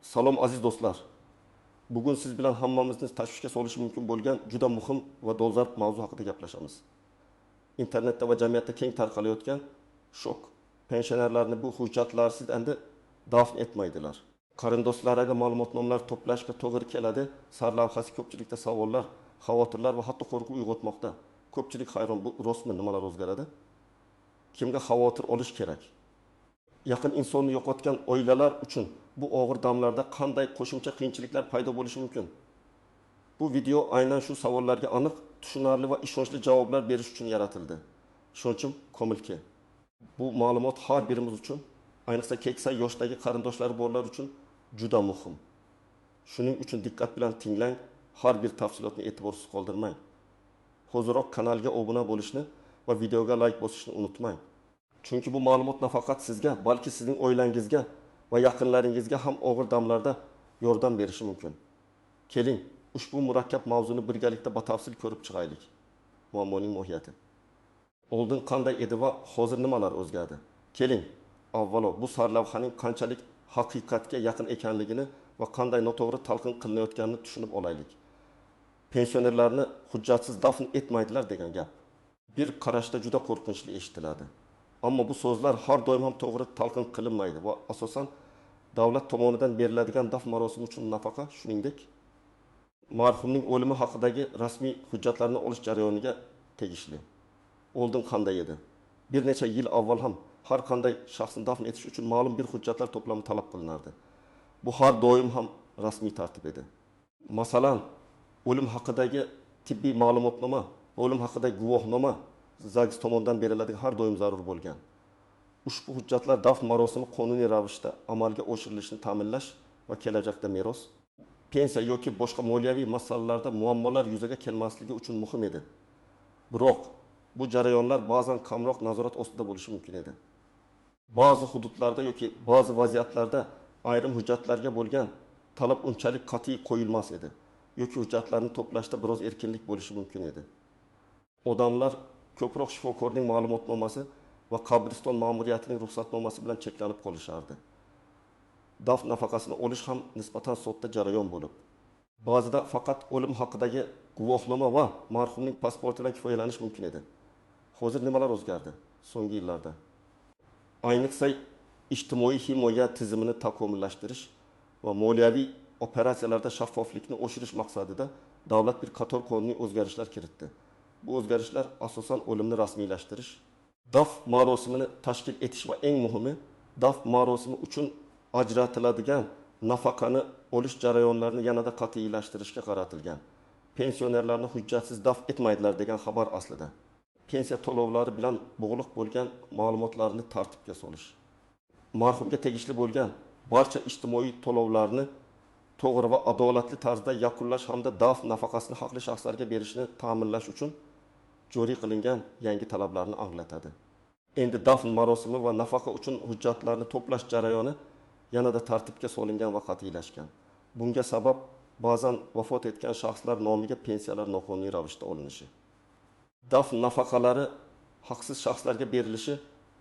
Salom aziz do'stlar. Bugun siz bilan hammamizni tashvishga solishi mumkin bo'lgan juda muhim va dolzarb mavzu haqida gaplashamiz. Internetda va jamiyatda keng tarqalayotgan shok. Pensionerlarni bu hujjatlarsiz endi dafn etmaydilar. Qarindoshlariga ma'lumotnomalar to'plashga to'g'ri keladi. Sarlavhasi ko'pchilikda savollar, xavotirlar va hatto qo'rquv uyg'otmoqda. Ko'pchilik hayron, bu rostmi, nimalar o'zgaradi? Kimga xavotir olish kerak? Yaqin insonni yo'qotgan oilalar uchun bu og'ir damlarda qanday qo'shimcha qiyinchiliklar paydo bo'lishi mumkin? Bu video aynan shu savollarga aniq, tushunarli va ishonchli javoblar berish uchun yaratildi. Ishonchim komilki. Bu ma'lumot har birimiz uchun, ayniqsa keksa yoshdagi qarindoshlari borlar uchun juda muhim. Shuning uchun diqqat bilan tinglang, har bir tafsilotni e'tiborsiz qoldirmang. Hoziroq kanalga obuna bo'lishni va videoga like bosishni unutmang. Chunki bu ma'lumot nafaqat sizga, balki sizning oilangizga va yaqinlaringizga ham og'ir damlarda yordam berishi mumkin. Keling, ushbu murakkab mavzuni birgalikda batafsil ko'rib chiqaylik. Muammoning mohiyati. Oldin qanday edi va hozir nimalar o'zgardi? Keling, avvalo bu sarlavhaning qanchalik haqiqatga yaqin ekanligini va qanday noto'g'ri talqin qilinayotganini tushunib olaylik. Pensionerlarni hujjatsiz dafn etmaydilar degan gap bir qarashda juda qo'rqinchli eshitiladi. Ammo bu so'zlar har doim ham to'g'ri talqin qilinmaydi va asosan davlat tomonidan beriladigan dafn marosimi uchun nafaqa, shuningdek marhumning o'limi haqidagi rasmiy hujjatlarni olish jarayoniga tegishli. Oldin qanday edi? Bir necha yil avval ham har qanday shaxsni dafn etish uchun ma'lum bir hujjatlar to'plami talab qilinardi. Bu har doim ham rasmiy tartib edi. Masalan, o'lim haqidagi tibbiy ma'lumotnoma, o'lim haqidagi guvohnoma ZAGS tomonidan beriladigan har doim zarur bo'lgan. Ushbu hujjatlar dafn marosimi qonuniy ravishda amalga oshirilishini ta'minlash va kelajakda meros, pensiya yoki boshqa moliyaviy masalalarda muammolar yuzaga kelmasligi uchun muhim edi. Biroq bu jarayonlar ba'zan kamroq nazorat ostida bo'lishi mumkin edi. Ba'zi hududlarda yoki ba'zi vaziyatlarda ayrim hujjatlarga bo'lgan talab unchalik qat'iy qo'yilmas edi. Yoki hujjatlarni to'plashda biroz erkinlik bo'lishi mumkin edi. Odamlar ko'proq shifokorning ma'lumotnomasi va qabriston ma'muriyatining ruxsatnomasi bilan cheklanib qolishardi. Dafn nafaqasini olish ham nisbatan sodda jarayon bo'lib, ba'zida faqat o'lim haqidagi guvohnoma va marhumning pasportidan kifoyalanish mumkin edi. Hozir nimalar o'zgardi so'nggi yillarda? Ayniqsa ijtimoiy himoya tizimini takomillashtirish va moliyaviy operatsiyalarda shaffoflikni oshirish maqsadida davlat bir qator qonuniy o'zgarishlar kiritdi. Bu o'zgarishlar asosan o'limni rasmiylashtirish, dafn marosimini tashkil etish va eng muhimi dafn marosimi uchun ajratiladigan nafaqani olish jarayonlarini yanada qat'iylashtirishga qaratilgan. Pensionerlarni hujjatsiz dafn etmaydilar degan xabar aslida pensiya to'lovlari bilan bog'liq bo'lgan ma'lumotlarni tartibga solish, marhumga tegishli bo'lgan barcha ijtimoiy to'lovlarni to'g'ri va adolatli tarzda yakunlash hamda dafn nafaqasini haqli shaxslarga berishni ta'minlash uchun joriy qilingan yangi talablarni anglatadi. Endi dafn marosimi va nafaqa uchun hujjatlarni to'plash jarayoni yanada tartibga solingan va qat'iylashgan. Bunga sabab ba'zan vafot etgan shaxslar nomiga pensiyalar noqonuniy ravishda olinishi, dafn nafaqalari haqsiz shaxslarga berilishi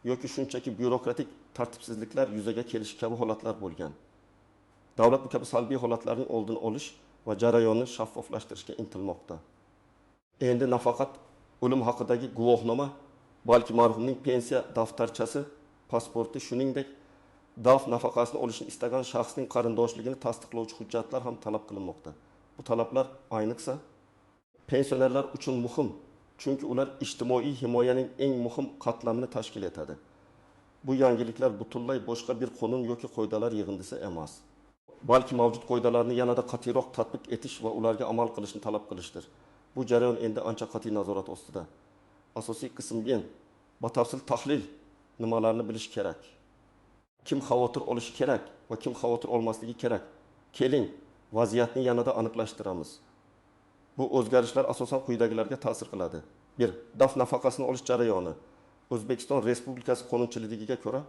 yoki shunchaki byurokratik tartibsizliklar yuzaga kelishi kabi holatlar bo'lgan. Davlat bu kabi salbiy holatlarning oldini olish va jarayonni shaffoflashtirishga intilmoqda. Endi nafaqat o'lim haqidagi guvohnoma, balki marhumning pensiya daftarchasi, pasporti, shuningdek dafn nafaqasini olishni istagan shaxsning qarindoshligini tasdiqlovchi hujjatlar ham talab qilinmoqda. Bu talablar ayniqsa pensionerlar uchun muhim, chunki ular ijtimoiy himoyaning eng muhim qatlamini tashkil etadi. Bu yangiliklar butunlay boshqa bir qonun yoki qoidalar yig'indisi emas, balki mavjud qoidalarni yanada qat'iyroq tatbiq etish va ularga amal qilishni talab qilishdir. Bu jarayon endi ancha qat'iy nazorat ostida. Asosiy qism bilan batafsil tahlil nimalarni bilish kerak? Kim xavotir olishi kerak va kim xavotir olmasligi kerak? Keling, vaziyatni yanada aniqlashtiramiz. Bu o'zgarishlar asosan quyidagilarga ta'sir qiladi. 1. Dafn nafaqasini olish jarayoni. O'zbekiston Respublikasi qonunchiligiga ko'ra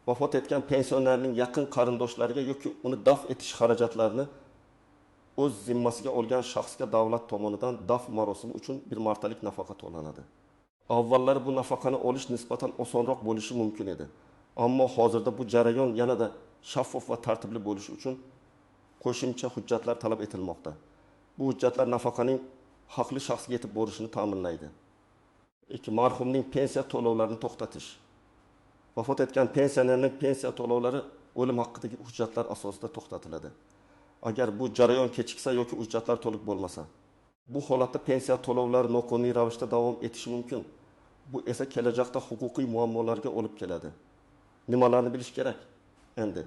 vafot etgan pensionerning yaqin qarindoshlariga yoki uni dafn etish xarajatlarini o'z zimmasiga olgan shaxsga davlat tomonidan dafn marosimi uchun bir martalik nafaqa to'lanadi. Avvallari bu nafaqani olish nisbatan osonroq bo'lishi mumkin edi. Ammo hozirda bu jarayon yanada shaffof va tartibli bo'lishi uchun qo'shimcha hujjatlar talab etilmoqda. Bu hujjatlar nafaqaning haqli shaxsga yetib borishini ta'minlaydi. 2. Marhumning pensiya to'lovlarini to'xtatish. Vafot etgan pensionerning pensiya to'lovlari o'lim haqidagi hujjatlar asosida to'xtatiladi. Agar bu jarayon kechiksa yoki hujjatlar to'liq bo'lmasa, bu holatda pensiya to'lovlari noqonuniy ravishda davom etishi mumkin. Bu esa kelajakda huquqiy muammolarga olib keladi. Nimalarni bilish kerak? Endi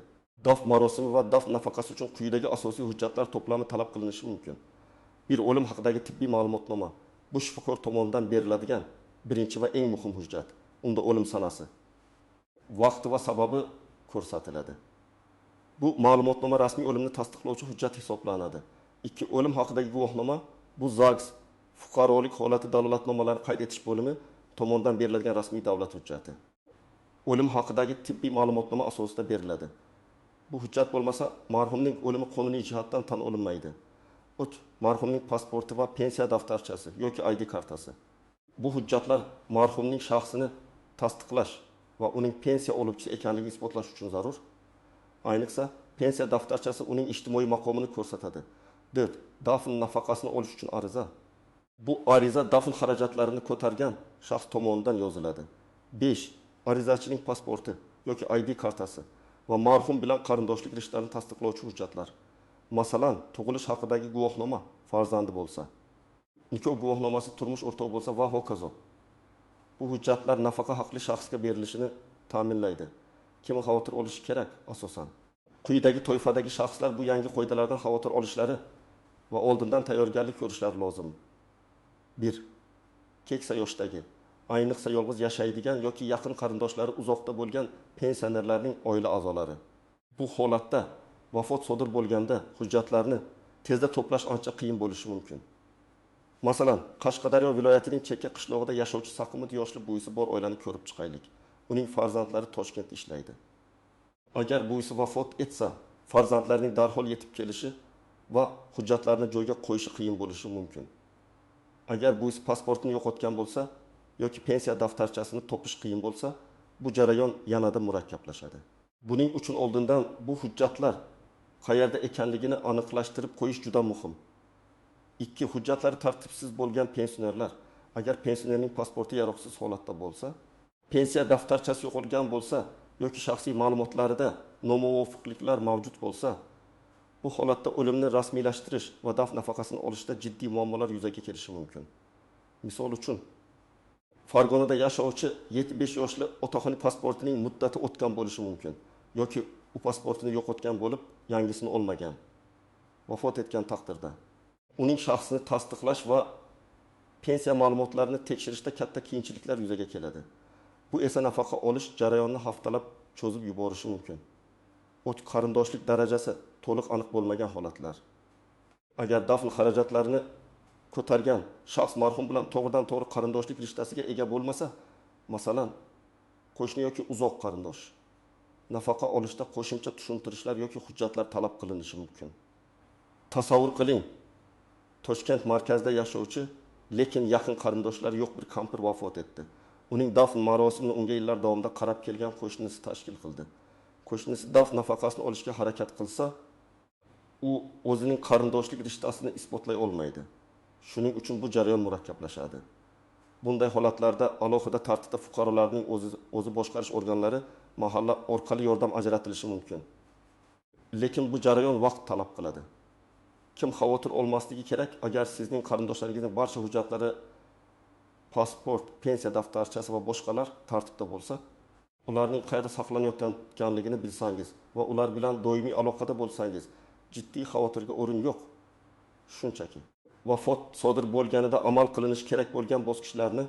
daf marosimi va daf nafaqasi uchun quyidagi asosiy hujjatlar to'plami talab qilinishi mumkin. Bir o'lim haqidagi tibbiy ma'lumotnoma. Bu shifokor tomonidan beriladigan birinchi va eng muhim hujjat. Unda o'lim sanasi, vaqti va sababi ko'rsatiladi. Bu ma'lumotnoma rasmiy o'limni tasdiqlovchi hujjat hisoblanadi. 2. O'lim haqidagi guvohnoma bu ZAGS fuqarolik holati dalolatnomalarini qayd etish bo'limi tomonidan beriladigan rasmiy davlat hujjati. O'lim haqidagi tibbiy ma'lumotnoma asosida beriladi. Bu hujjat bo'lmasa, marhumning o'limi qonuniy jihatdan tan olinmaydi. 3. Marhumning pasporti va pensiya daftarchasi yoki ID kartasi. Bu hujjatlar marhumning shaxsini tasdiqlash va uning pensiya oluvchisi ekanligini isbotlash uchun zarur. Ayniqsa, pensiya daftarchasi uning ijtimoiy maqomini ko'rsatadi. 4. Dafn nafaqasini olish uchun ariza. Bu ariza dafn xarajatlarini ko'targan shaxs tomonidan yoziladi. 5. Arizachining pasporti yoki ID kartasi va marhum bilan qarindoshlik rishtalarini tasdiqlovchi hujjatlar. Masalan, tug'ilish haqidagi guvohnoma farzandi bo'lsa, nikoh guvohnomasi turmush o'rtoq bo'lsa va hokazo. Bu hujjatlar nafaqa haqli shaxsga berilishini ta'minlaydi. Kim xavotir olishi kerak asosan? Quyidagi toifadagi shaxslar bu yangi qoidalardan xavotir olishlari va oldindan tayyorgarlik ko'rishlari lozim. 1. Keksa yoshdagi, ayniqsa yolg'iz yashaydigan yoki yaqin qarindoshlari uzoqda bo'lgan pensionerlarning oila a'zolari. Bu holatda vafot sodir bo'lganda hujjatlarni tezda to'plash ancha qiyin bo'lishi mumkin. Masalan, Qashqadaryo viloyatining chekka qishlog'ida yashovchi Saqimit yoshli buvisi bor oilani ko'rib chiqaylik. Uning farzandlari Toshkentda ishlaydi. Agar buvisi vafot etsa, farzandlarining darhol yetib kelishi va hujjatlarni joyiga qo'yishi qiyin bo'lishi mumkin. Agar buvisi pasportini yo'qotgan bo'lsa yoki pensiya daftarchasini topish qiyin bo'lsa, bu jarayon yanada murakkablashadi. Buning uchun oldindan bu hujjatlar qayerda ekanligini aniqlashtirib qo'yish juda muhim. 2. Hujjatlari tartibsiz bo'lgan pensionerlar. Agar pensionerning pasporti yaroqsiz holatda bo'lsa, pensiya daftarchasi yo'qolgan bo'lsa yoki shaxsiy ma'lumotlarida nomuvofiqliklar mavjud bo'lsa, bu holatda o'limni rasmiylashtirish va dafn nafaqasini olishda jiddiy muammolar yuzaga kelishi mumkin. Misol uchun, Farg'onada yashovchi 75 yoshli otaxon pasportining muddati o'tgan bo'lishi mumkin yoki u pasportini yo'qotgan bo'lib, yangisini olmagan. Vafot etgan taqdirda uning shaxsini tasdiqlash va pensiya ma'lumotlarini tekshirishda katta qiyinchiliklar yuzaga keladi. Bu esa nafaqa olish jarayonini haftalab cho'zib yuborishi mumkin. Qarindoshlik darajasi to'liq aniq bo'lmagan holatlar. Agar dafn xarajatlarini ko'targan shaxs marhum bilan to'g'ridan-to'g'ri qarindoshlik rishtasiga ega bo'lmasa, masalan, qo'shni yoki uzoq qarindosh, nafaqa olishda qo'shimcha tushuntirishlar yoki hujjatlar talab qilinishi mumkin. Tasavvur qiling, Toshkent markazida yashovchi, lekin yaqin qarindoshlari yo'q bir kampir vafot etdi. Uning dafn marosimini unga yillar davomida qarab kelgan qo'shnisi tashkil qildi. Qo'shnisi dafn nafaqasini olishga harakat qilsa, u o'zining qarindoshlik rishtasini isbotlay olmaydi. Shuning uchun bu jarayon murakkablashadi. Bunday holatlarda alohida tartibda fuqarolarning o'zi boshqarish organlari mahalla orqali yordam ajratilishi mumkin. Lekin bu jarayon vaqt talab qiladi. Kim xavotir olmasligi kerak, agar sizning qarindoshlaringizning barcha hujjatlari, pasport, pensiya daftarchasi va boshqalar tartibda bo'lsa, ularning qayerda saqlanayotganligini bilsangiz va ular bilan doimiy aloqada bo'lsangiz, jiddiy xavotirga o'rin yo'q. Shunchaki vafot sodir bo'lganida amal qilinishi kerak bo'lgan bosqichlarni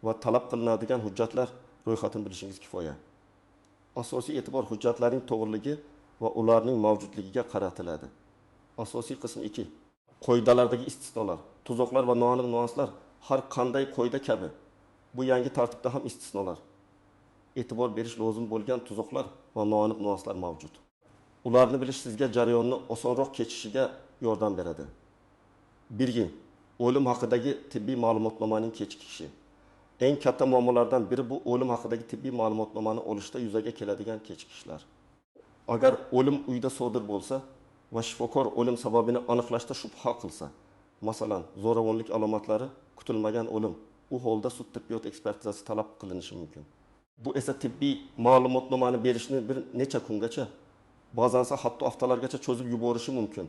va talab qilinadigan hujjatlar ro'yxatini bilishingiz kifoya. Asosiy e'tibor hujjatlarning to'g'riligi va ularning mavjudligiga qaratiladi. Asosiy qism 2. Qoidalardagi istisnolar, tuzoqlar va noaniq nuanslar har qanday qoida kabi bu yangi tartibda ham istisnolar. E'tibor berish lozim bo'lgan tuzoqlar va noaniq nuanslar mavjud. Ularni bilish sizga jarayonni osonroq kechishiga yordam beradi. 1. O'lim haqidagi tibbiy ma'lumotnomaning kechikishi. Eng katta muammolardan biri bu o'lim haqidagi tibbiy ma'lumotnomani olishda yuzaga keladigan kechikishlar. Agar o'lim uyda sodir bo'lsa va shifokor o'lim sababini aniqlashda shubha qilsa, masalan, zo'ravonlik alomatlari, kutilmagan o'lim, u holda sud tibbiyot ekspertizasi talab qilinishi mumkin. Bu esa tibbiy ma'lumotnomani berishni bir necha kungacha, ba'zan hatto haftalargacha cho'zib yuborishi mumkin.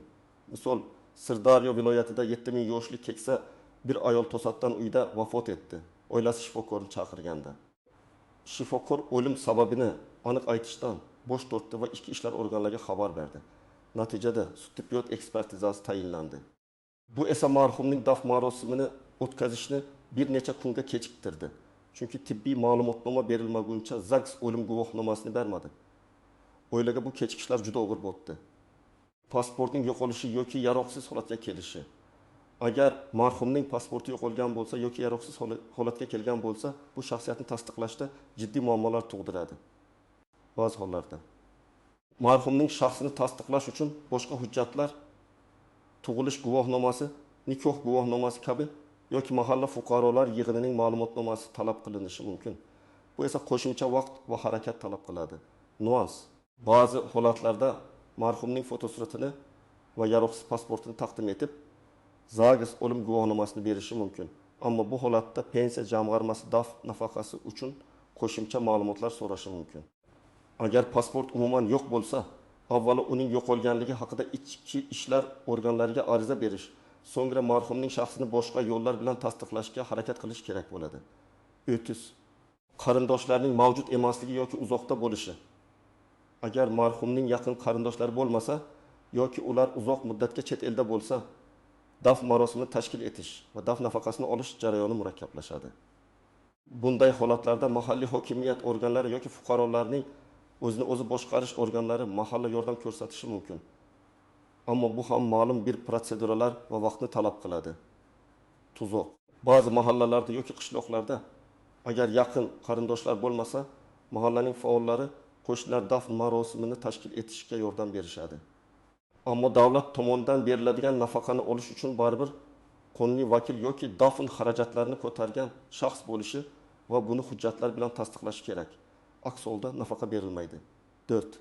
Misol, Sirdaryo viloyatida 7000 yoshli keksa bir ayol to'satdan uyda vafot etdi. Oilasi shifokorni chaqirganda. Shifokor o'lim sababini aniq aytishdan bosh tortdi va ichki ishlar organlariga xabar berdi. Natijada sud tibbiyot ekspertizasi tayinlandi. Bu esa marhumning daf marosimini o'tkazishni bir necha kunga kechiktirdi. Chunki tibbiy ma'lumotnoma berilmaguncha ZAGS o'lim guvohnomasini bermadi. Oilaga bu kechikishlar juda og'ir bo'ldi. Pasportning yo'qolishi yoki yaroqsiz holatga kelishi. Agar marhumning pasporti yo'qolgan bo'lsa yoki yaroqsiz holatga kelgan bo'lsa, bu shaxsiyatni tasdiqlashda jiddiy muammolar tug'diradi. Ba'zi hollarda marhumning shaxsini tasdiqlash uchun boshqa hujjatlar, tug'ilish guvohnomasi, nikoh guvohnomasi kabi yoki mahalla fuqarolar yig'inining ma'lumotnomasi talab qilinishi mumkin. Bu esa qo'shimcha vaqt va harakat talab qiladi. Nuans: ba'zi holatlarda marhumning fotosuratini va yaroqsiz pasportini taqdim etib, ZAGS o'lim guvohnomasini berishi mumkin. Ammo bu holatda pensiya jamg'armasi daf nafaqasi uchun qo'shimcha ma'lumotlar so'rashi mumkin. Agar pasport umuman yo'q bo'lsa, avvalo uning yo'qolganligi haqida ichki ishlar organlariga ariza berish, so'ngra marhumning shaxsini boshqa yo'llar bilan tasdiqlashga harakat qilish kerak bo'ladi. O'tiz: qarindoshlarning mavjud emasligi yoki uzoqda bo'lishi. Agar marhumning yaqin qarindoshlari bo'lmasa yoki ular uzoq muddatga chet elda bo'lsa, daf marosimini tashkil etish va daf nafaqasini olish jarayoni murakkablashadi. Bunday holatlarda mahalliy hokimiyat organlari yoki fuqarolarning o'zini o'zi boshqarish organlari mahalla yordam ko'rsatishi mumkin. Ammo bu ham ma'lum bir protseduralar va vaqtni talab qiladi. Tuzoq: ba'zi mahallalarda yoki qishloqlarda agar yaqin qarindoshlar bo'lmasa, mahallaning faollari qo'shnilar dafn marosimini tashkil etishga yordam berishadi. Ammo davlat tomonidan beriladigan nafaqani olish uchun baribir qonuniy vakil yoki dafn xarajatlarini ko'targan shaxs bo'lishi va buni hujjatlar bilan tasdiqlash kerak. Aks holda nafaqa berilmaydi. 4.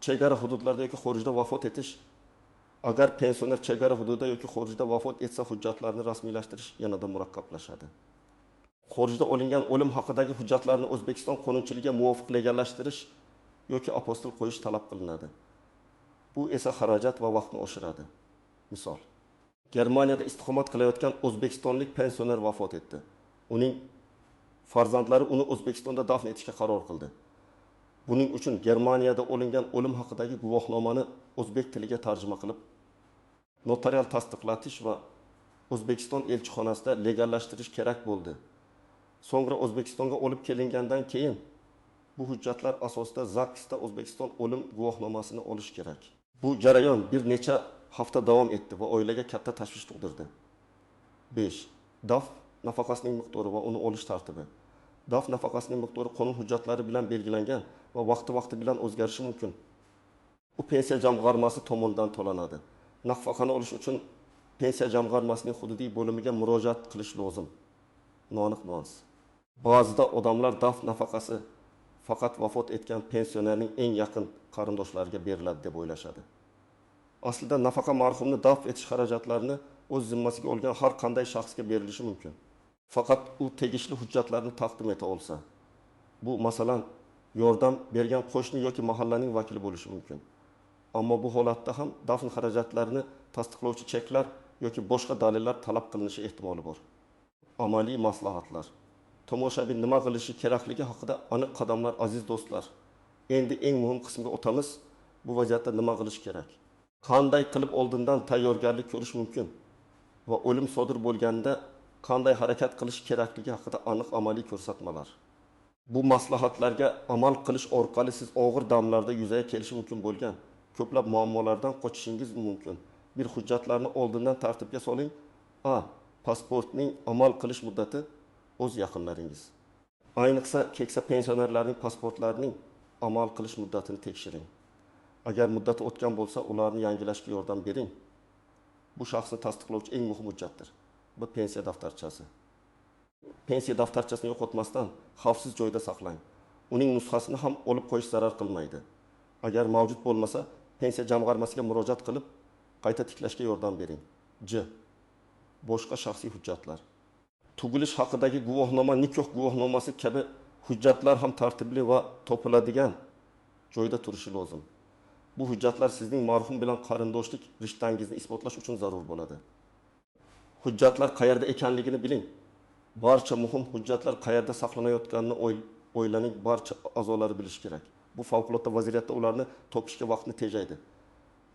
Chegara hududlarda yoki xorijda vafot etish. Agar pensioner chegara hududida yoki xorijda vafot etsa, hujjatlarni rasmiylashtirish yanada murakkablashadi. Xorijda olingan o'lim haqidagi hujjatlarni O'zbekiston qonunchiligiga muvofiq legallashtirish yoki apostil qo'yish talab qilinadi. Bu esa xarajat va vaqtni oshiradi. Misol: Germaniyada istiqomat qilayotgan o'zbekistonlik pensioner vafot etdi. Uning farzandlari uni O'zbekistonda dafn etishga qaror qildi. Buning uchun Germaniyada olingan o'lim haqidagi guvohnomani o'zbek tiliga tarjima qilib, notarial tasdiqlatish va O'zbekiston elchixonasida legallashtirish kerak bo'ldi. So'ngra O'zbekistonga olib kelingandan keyin bu hujjatlar asosida ZAGSda O'zbekiston o'lim guvohnomasini olish kerak. Bu jarayon bir necha hafta davom etdi va oilaga katta tashvish tug'dirdi. 5. Daf nafaqasining miqdori va uni olish tartibi. Daf nafaqasining miqdori qonun hujjatlari bilan belgilangan va vaqti bilan o'zgarishi mumkin. U pensiya jamg'armasi tomonidan to'lanadi. Nafaqani olish uchun pensiya jamg'armasining hududiy bo'limiga murojaat qilish lozim. Noaniq nuans. Ba'zida odamlar daf nafaqasi faqat vafot etgan pensionerning eng yaqin qarindoshlariga beriladi deb o'ylashadi. Aslida nafaqa marhumni daf etish xarajatlarini o'z zimmasiga olgan har qanday shaxsga berilishi mumkin. Faqat u tegishli hujjatlarni taqdim eta olsa. Bu masalan yordam bergan qo'shni yoki mahallaning vakili bo'lishi mumkin. Ammo bu holatda ham dafn xarajatlarini tasdiqlovchi cheklar yoki boshqa dalillar talab qilinishi ehtimoli bor. Amaliy maslahatlar. Tomoshabin nima qilishi kerakligi haqida aniq qadamlar aziz do'stlar. Endi eng muhim qismga o'tamiz. Bu vaziyatda nima qilish kerak? Qanday qilib oldindan tayyorgarlik ko'rish mumkin va o'lim sodir bo'lganda qanday harakat qilish kerakligi haqida aniq amaliy ko'rsatmalar. Bu maslahatlarga amal qilish orqali siz og'ir damlarda yuzaga kelishi mumkin bo'lgan ko'plab muammolardan qochishingiz mumkin. Bir hujjatlarni oldindan tartibga soling. Pasportning amal qilish muddati o'z yaqinlaringiz. Ayniqsa keksa pensionerlarning pasportlarining amal qilish muddatini tekshiring. Agar muddati o'tgan bo'lsa, ularni yangilashga yordam bering. Bu shaxsni tasdiqlovchi eng muhim hujjatdir. Bu pensiya daftarchasi. pensiya daftarchasini yo'qotmasdan xavfsiz joyda saqlang. Uning nusxasini ham olib qo'yish zarar qilmaydi. Agar mavjud bo'lmasa, pensiya jamg'armasiga murojaat qilib, qayta tiklashga yordam bering. J. Boshqa shaxsiy hujjatlar. Tug'ilish haqidagi guvohnoma, nikoh guvohnomasi kabi hujjatlar ham tartibli va topiladigan joyda turishi lozim. Bu hujjatlar sizning marhum bilan qarindoshlik rishtangizni isbotlash uchun zarur bo'ladi. Hujjatlar qayerda ekanligini biling. Barcha muhim hujjatlar qayerda saqlanayotganini o'ylaning, barcha a'zolari bilish kerak. Bu favqulodda vaziyatda ularni topishga vaqtni tejaydi.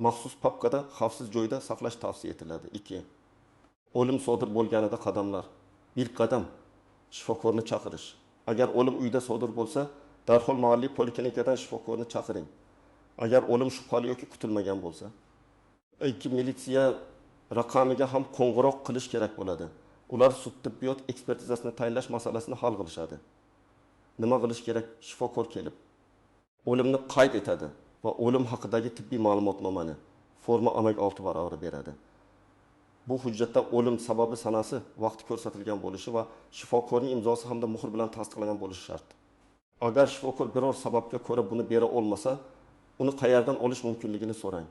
Maxsus papkada xavfsiz joyda saqlash tavsiya etiladi. 2. O'lim sodir bo'lganida qadamlar. 1 qadam shifokorni chaqirish. Agar o'lim uyda sodir bo'lsa, darhol mahalliy poliklinikadan shifokorni chaqiring. Agar o'lim shubhali yoki kutilmagan bo'lsa, 2. Militsiya raqamiga ham qo'ng'iroq qilish kerak bo'ladi. Ular sud tibbiyot ekspertizasini tayinlash masalasini hal qilishadi. Nima qilish kerak? Shifokor kelib o'limni qayd etadi va o'lim haqidagi tibbiy ma'lumotnomani forma amak 6 barobar beradi. Bu hujjatda o'lim sababi sanasi, vaqti ko'rsatilgan bo'lishi va shifokorning imzosi hamda muhr bilan tasdiqlangan bo'lishi shart. Agar shifokor biror sababga ko'ra buni bera olmasa, uni qayerdan olish mumkinligini so'rang.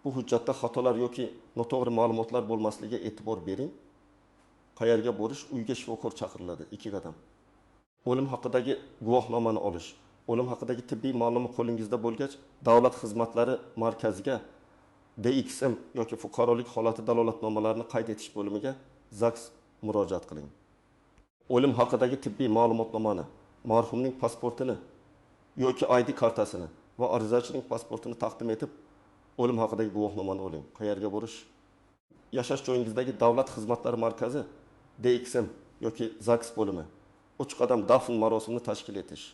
Bu hujjatda xatolar yoki noto'g'ri ma'lumotlar bo'lmasligiga e'tibor bering. Qayerga borish? Uyga shifokor chaqiriladi. 2 qadam. O'lim haqidagi guvohnomani olish. O'lim haqidagi tibbiy ma'lumot qo'lingizda bo'lgach, davlat xizmatlari markaziga DXM yoki fuqarolik holati dalolatnomalarini qayd etish bo'limiga ZAGS murojaat qiling. O'lim haqidagi tibbiy ma'lumotnomani, marhumning pasportini yoki ID kartasini va arizachining pasportini taqdim etib, o'lim haqidagi guvohnomani oling. Qayerga borish? Yashash joyingizdagi davlat xizmatlari markazi DXM yoki ZAGS bo'limi. 3 qadam dafn marosimini tashkil etish.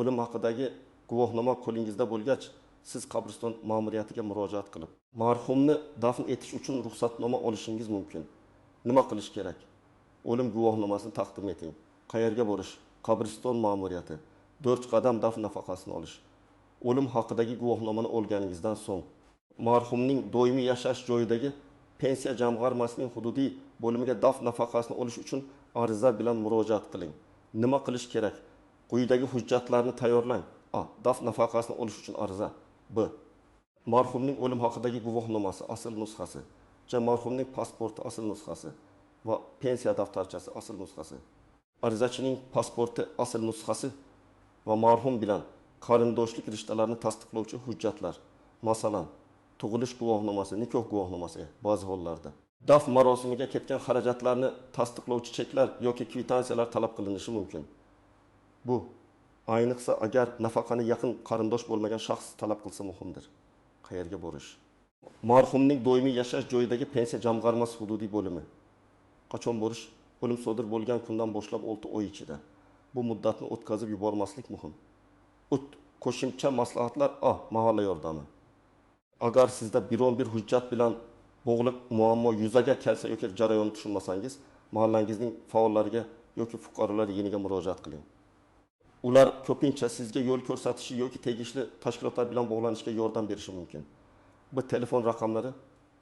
O'lim haqidagi guvohnoma qo'lingizda bo'lgach, siz qabriston ma'muriyatiga murojaat qilib, marhumni dafn etish uchun ruxsatnoma olishingiz mumkin. Nima qilish kerak? O'lim guvohnomasini taqdim eting. Qayerga borish? Qabriston ma'muriyati. 4 qadam dafn nafaqasini olish. O'lim haqidagi guvohnomani olganingizdan so'ng, marhumning doimiy yashash joyidagi pensiya jamg'armasining hududiy bo'limiga dafn nafaqasini olish uchun ariza bilan murojaat qiling. Nima qilish kerak? Quyidagi hujjatlarni tayyorlang. A. Dafn nafaqasini olish uchun ariza. B. Marhumning o'lim haqidagi guvohnomasi asl nusxasi. C. Marhumning pasporti asl nusxasi va pensiya daftarchasi asl nusxasi. Arizachining pasporti asl nusxasi va marhum bilan qarindoshlik rishtalarini tasdiqlovchi hujjatlar. Masalan, tug'ilish guvohnomasi, nikoh guvohnomasi ba'zi hollarda. Dafn marosimiga ketgan xarajatlarni tasdiqlovchi cheklar yoki kvitansiyalar talab qilinishi mumkin. Bu ayniqsa agar nafaqani yaqin qarindosh bo'lmagan shaxs talab qilsa muhimdir. Qayerga borish? Marhumning doimiy yashash joyidagi pensiya jamg'armasi hududiy bo'limi. Qachon borish? O'lim sodir bo'lgan kundan boshlab 6 oy ichida. Bu muddatni o'tkazib yubormaslik muhim. Qo'shimcha maslahatlar. A. Mahalla yordami. Agar sizda biron bir hujjat bilan bog'liq muammo yuzaga kelsa yoki jarayonni tushunmasangiz, mahallangizning faollariga yoki fuqarolar yeniga murojaat qiling. Ular ko'pincha sizga yo'l ko'rsatishi yoki tegishli tashkilotlar bilan bog'lanishga yordam berishi mumkin. Bu telefon raqamlari,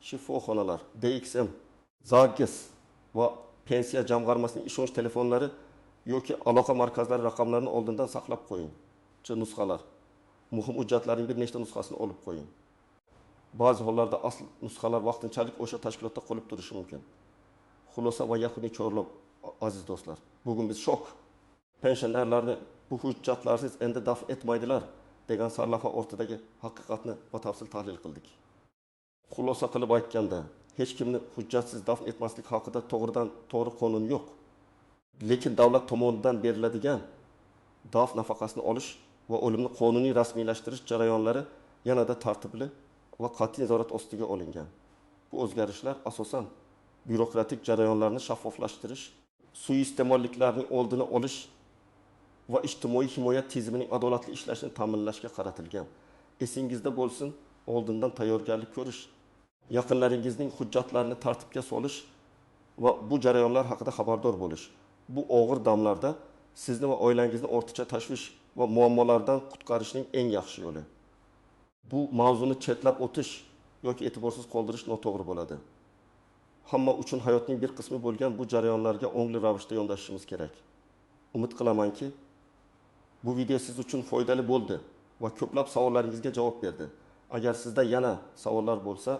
shifoxonalar, DXM, ZAGS va pensiya jamg'armasining ishonch telefonlari yoki aloqa markazlari raqamlarini oldindan saqlab qo'ying. Nusxalar. Muhim hujjatlarning bir nechta nusxasini olib qo'ying. Ba'zi hollarda asl nusxalar vaqtinchalik o'sha tashkilotda qolib turishi mumkin. Xulosa va yakuniy chorlov, aziz do'stlar. Bugun biz shok. Pensionerlarni bu hujjatlarsiz endi dafn etmaydilar degan sarlavha ortidagi haqiqatni batafsil tahlil qildik. Xulosa qilib aytganda, hech kimni hujjatsiz dafn etmaslik haqida to'g'ridan to'g'ri qonun yo'q. Lekin davlat tomonidan beriladigan dafn nafaqasini olish va o'limni qonuniy rasmiylashtirish jarayonlari yanada tartibli va qat'iy nazorat ostiga olingan. Bu o'zgarishlar asosan byurokratik jarayonlarni shaffoflashtirish, suiiste'molliklarning oldini olish va ijtimoiy himoya tizimining adolatli ishlashini ta'minlashga qaratilgan. Esingizda bo'lsin, oldindan tayyorgarlik ko'rish, yaqinlaringizning hujjatlarini tartibga solish va bu jarayonlar haqida xabardor bo'lish. Bu og'ir damlarda sizni va oilangizni ortiqcha tashvish va muammolardan qutqarishning eng yaxshi yo'li. Bu mavzuni chetlab o'tish yoki e'tiborsiz qoldirish noto'g'ri bo'ladi. hamma uchun hayotning bir qismi bo'lgan bu jarayonlarga ongli ravishda yondashishimiz kerak. Umid qilamanki, bu video siz uchun foydali bo'ldi va ko'plab savollaringizga javob berdi. Agar sizda yana savollar bo'lsa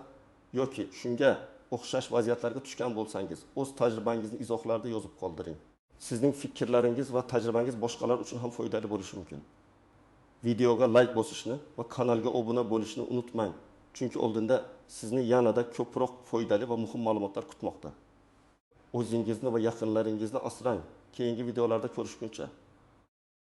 yoki shunga o'xshash vaziyatlarga tushgan bo'lsangiz, o'z tajribangizni izohlarda yozib qoldiring. Sizning fikrlaringiz va tajribangiz boshqalar uchun ham foydali bo'lishi mumkin. Videoga like bosishni va kanalga obuna bo'lishni unutmang. Chunki oldinda sizni yanada ko'proq foydali va muhim ma'lumotlar kutmoqda. O'zingizni va yaqinlaringizni asrang. Keyingi videolarda ko'rishguncha